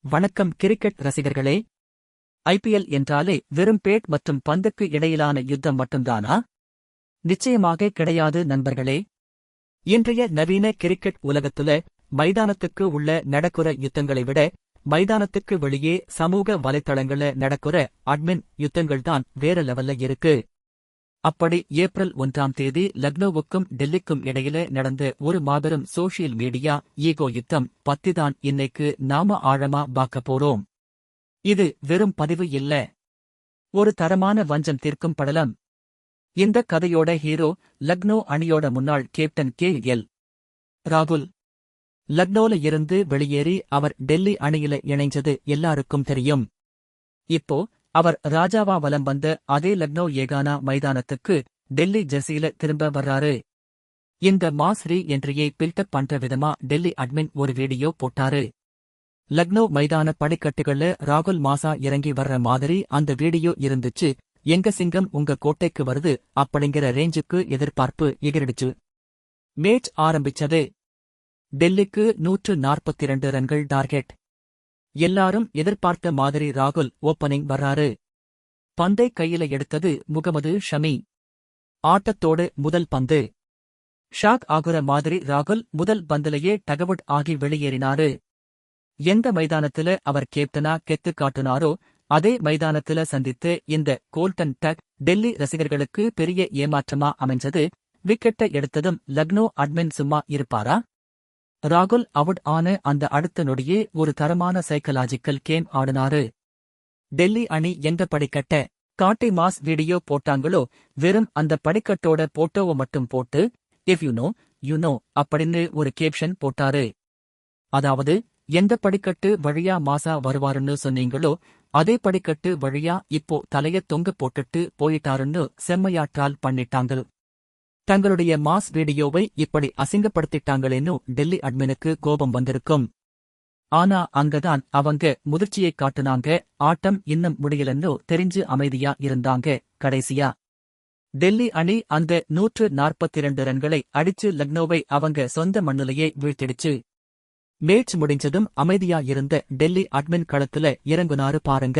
வணக்கம் கிரிக்கெட் ரசிகர்களே. ஐபிஎல் என்றாலே வெறும் பேட் மற்றும் பந்துக்கு இடையிலான யுத்தம் மட்டும்தானா? நிச்சயமாக கிடையாது நண்பர்களே. இன்றைய நவீன கிரிக்கெட் உலகத்துல மைதானத்துக்கு உள்ள நடக்குற யுத்தங்களை விட மைதானத்துக்கு வெளியே சமூக வலைத்தளங்கள நடக்குற அட்மின் யுத்தங்கள்தான் வேற லெவல்ல இருக்கு. அப்படி ஏப்ரல் 1ஆம் தேதி லக்னோவுக்கும் டெல்லிக்கும் இடையில நடந்த ஒரு மாபெரும் சோஷியல் மீடியா ஈகோ யுத்தம் பத்திதான் இன்னைக்கு நாம ஆழமா பார்க்க போறோம். இது வெறும் பதிவு இல்ல, ஒரு தரமான வஞ்சம் தீர்க்கும் படலம். இந்த கதையோட ஹீரோ லக்னோ அணியோட முன்னாள் கேப்டன் KL ராகுல். லக்னோல இருந்து வெளியேறி அவர் டெல்லி அணியில இணைஞ்சது எல்லாருக்கும் தெரியும். இப்போ அவர் ராஜாவா வலம் வந்த அதே லக்னோ ஏகானா மைதானத்துக்கு டெல்லி ஜெர்சியில திரும்ப வர்றாரு. இந்த மாஸ் ரீ என்ட்ரியை பில்டப் பண்ற விதமா டெல்லி அட்மின் ஒரு வீடியோ போட்டாரு. லக்னோ மைதான படிக்கட்டுகள்ல ராகுல் மாசா இறங்கி வர்ற மாதிரி அந்த வீடியோ இருந்துச்சு. எங்க சிங்கம் உங்க கோட்டைக்கு வருது அப்படிங்கிற ரேஞ்சுக்கு எதிர்பார்ப்பு எகிரிடுச்சு. மேட்ச் ஆரம்பிச்சது. டெல்லிக்கு 142 ரன்கள் டார்கெட். எல்லாரும் எதிர்பார்த்த மாதிரி ராகுல் ஓப்பனிங் வர்றாரு. பந்தை கையில எடுத்தது முகமது ஷமி. ஆட்டத்தோடு முதல் பந்து. ஷாக் ஆகுற மாதிரி ராகுல் முதல் பந்திலேயே டகவுட் ஆகி வெளியேறினாரு. எந்த மைதானத்துல அவர் கேப்டனா கெத்து காட்டுனாரோ அதே மைதானத்துல சந்தித்து இந்த கோல்டன் டக் டெல்லி ரசிகர்களுக்கு பெரிய ஏமாற்றமா அமைஞ்சது. விக்கெட்டை எடுத்ததும் லக்னோ அட்மின் சும்மா இருப்பாரா? ராகுல் அவுட் ஆன அந்த அடுத்த நொடியே ஒரு தரமான சைக்கலாஜிக்கல் கேம் ஆடினாரு. டெல்லி அணி எந்த படிக்கட்ட காட்டி மாஸ் வீடியோ போட்டாங்களோ வெறும் அந்த படிக்கட்டோட போட்டோவை மட்டும் போட்டு இஃப் யூ நோ அப்படின்னு ஒரு கேப்ஷன் போட்டாரு. அதாவது எந்த படிக்கட்டு வழியா மாசா வருவாருன்னு சொன்னீங்களோ அதே படிக்கட்டு வழியா இப்போ தலைய தொங்க போட்டுட்டு போயிட்டாருன்னு செம்மையாற்றால் பண்ணிட்டாங்க. தங்களுடைய மாஸ் வீடியோவை இப்படி அசிங்கப்படுத்திட்டாங்களேன்னு டெல்லி அட்மினுக்கு கோபம் வந்திருக்கும். ஆனா அங்கதான் அவங்க முதிர்ச்சியை காட்டுனாங்க. ஆட்டம் இன்னும் முடியலன்னு தெரிஞ்சு அமைதியா இருந்தாங்க. கடைசியா டெல்லி அணி அந்த 142 ரன்களை அடிச்சு லக்னோவை அவங்க சொந்த மண்ணிலேயே வீழ்த்திடுச்சு. மேட்ச் முடிஞ்சதும் அமைதியா இருந்த டெல்லி அட்மின் களத்துல இறங்குனாரு பாருங்க.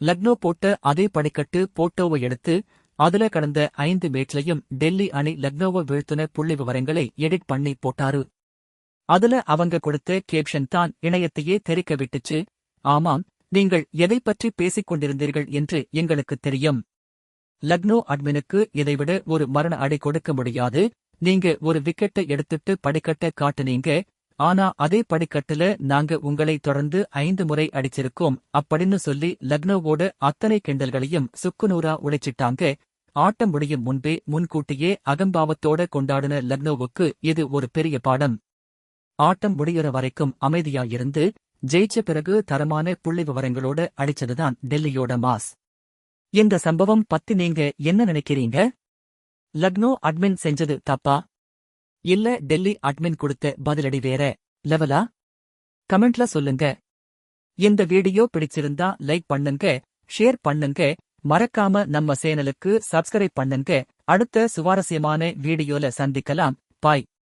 லக்னோ போட்ட அதே படிக்கட்டு போட்டோவை எடுத்து அதுல கடந்த 5 மேட்ச்லயும் டெல்லி அணி லக்னோவை வீழ்த்தின புள்ளி விவரங்களை எடிட் பண்ணி போட்டாரு. அதுல அவங்க கொடுத்த கேப்ஷன் தான் இணையத்தையே தெறிக்க விட்டுச்சு. ஆமாம், நீங்கள் எதை பற்றி பேசிக் கொண்டிருந்தீர்கள் என்று எங்களுக்கு தெரியும். லக்னோ அட்மினுக்கு இதைவிட ஒரு மரண அடி கொடுக்க முடியாது. நீங்க ஒரு விக்கெட்டை எடுத்துட்டு படிக்கட்ட காட்டுனீங்க. ஆனா அதே படிக்கட்டுல நாங்க உங்களை தொடர்ந்து 5 முறை அடிச்சிருக்கோம் அப்படின்னு சொல்லி லக்னோவோட அத்தனை கிண்டல்களையும் சுக்குநூறா உடைச்சிட்டாங்க. ஆட்டம் முடியும் முன்பே முன்கூட்டியே அகம்பாவத்தோட கொண்டாடின லக்னோவுக்கு இது ஒரு பெரிய பாடம். ஆட்டம் முடிகிற வரைக்கும் அமைதியா இருந்து ஜெயிச்ச பிறகு தரமான புள்ளி விவரங்களோட அடிச்சதுதான் டெல்லியோட மாஸ். இந்த சம்பவம் பத்தி நீங்க என்ன நினைக்கிறீங்க? லக்னோ அட்மின் செஞ்சது தப்பா, இல்ல டெல்லி அட்மின் கொடுத்த பதிலடி வேற லெவலா? கமெண்ட்ல சொல்லுங்க. இந்த வீடியோ பிடிச்சிருந்தா லைக் பண்ணுங்க, ஷேர் பண்ணுங்க, மறக்காம நம்ம சேனலுக்கு சப்ஸ்கிரைப் பண்ணுங்க. அடுத்த சுவாரஸ்யமான வீடியோல சந்திக்கலாம். பாய்.